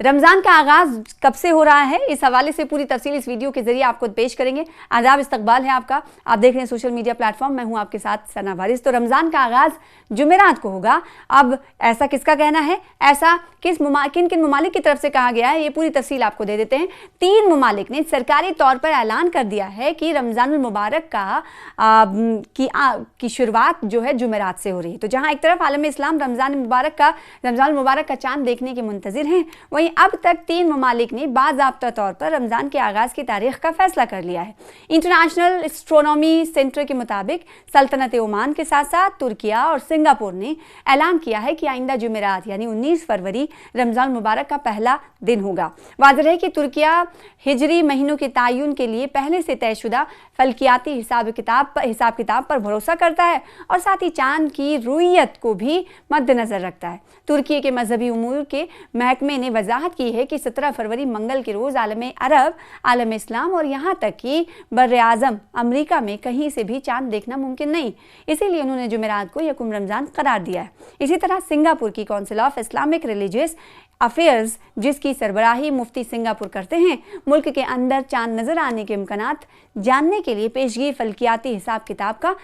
रमज़ान का आगाज़ कब से हो रहा है, इस हवाले से पूरी तफसील इस वीडियो के जरिए आपको पेश करेंगे। आदाब, इस्तकबाल है आपका। आप देख रहे हैं सोशल मीडिया प्लेटफॉर्म, मैं हूं आपके साथ सना वारिस। तो रमज़ान का आगाज़ जुमेरात को होगा। अब ऐसा किसका कहना है, ऐसा किन किन ममालिक की तरफ से कहा गया है, ये पूरी तफसील आपको दे देते हैं। 3 ममालिक ने सरकारी तौर पर ऐलान कर दिया है कि रमज़ानुल मुबारक की शुरुआत जो है जुमेरात से हो रही है। तो जहाँ एक तरफ आलम इस्लाम रमज़ानुल मुबारक का चांद देखने के मुंतज़िर हैं, वहीं अब तक 3 ममालिक ने बाज़ाब्ता तौर पर रमज़ान के आगाज़ की तारीख का फैसला कर लिया है। इंटरनेशनल एस्ट्रोनॉमी सेंटर के मुताबिक सल्तनत ओमान के साथ साथ तुर्किया और सिंगापुर ने ऐलान किया है कि आइंदा जुमेरात यानी 19 फरवरी रमज़ान मुबारक का पहला दिन होगा। वाज़ेह है कि तुर्किया हिजरी महीनों के तयन के लिए पहले से तयशुदा फल्कियाती हिसाब किताब पर भरोसा करता है और साथ ही चांद की रुयत को भी मद्देनज़र रखता है। तुर्की के मजहबी उमूर के महकमे ने वजाहत की है कि 17 फरवरी मंगल के रोज़ आलम अरब, आलम इस्लाम और यहाँ तक कि बर्र आज़म अमरीका में कहीं से भी चांद देखना मुमकिन नहीं, इसीलिए उन्होंने जुमेरात को यकुम रमज़ान करार दिया है। इसी तरह सिंगापुर की council of Islamic religious affairs, जिसकी सरबराही मुफ्ती सिंगापुर करते हैं, मुल्क के अंदर चांद नज़र आने के इम्कानात जानने के लिए पेशगी फल्कियाती हिसाब किताब का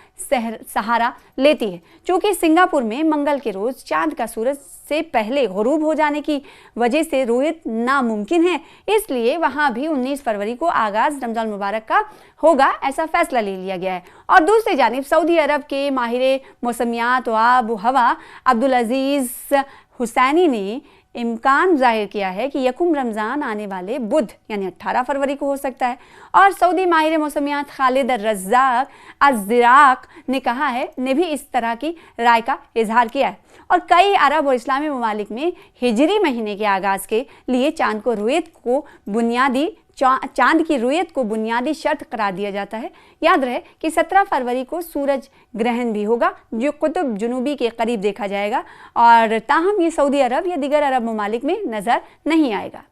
सहारा लेती है। चूँकि सिंगापुर में मंगल के रोज़ चांद का सूरज से पहले गुरूब हो जाने की वजह से रुयत नामुमकिन है, इसलिए वहाँ भी 19 फरवरी को आगाज़ रमज़ान मुबारक का होगा, ऐसा फैसला ले लिया गया है। और दूसरी जानिब सऊदी अरब के माहिर मौसमियात व आब व हवा अब्दुल अजीज़ हुसैनी ने इम्कान जाहिर किया है कि यकुम रमज़ान आने वाले बुध यानी 18 फरवरी को हो सकता है। और सऊदी माहिर मौसमियात खालिद रज़्ज़ाक अज़्ज़िराक ने भी इस तरह की राय का इजहार किया है। और कई अरब और इस्लामी ममालिक में हिजरी महीने के आगाज़ के लिए चांद की रुयत को बुनियादी शर्त करार दिया जाता है। याद रहे कि 17 फरवरी को सूरज ग्रहण भी होगा, जो कुतुब जुनूबी के करीब देखा जाएगा, और ताहम ये सऊदी अरब या दीगर अरब ममालिक में नज़र नहीं आएगा।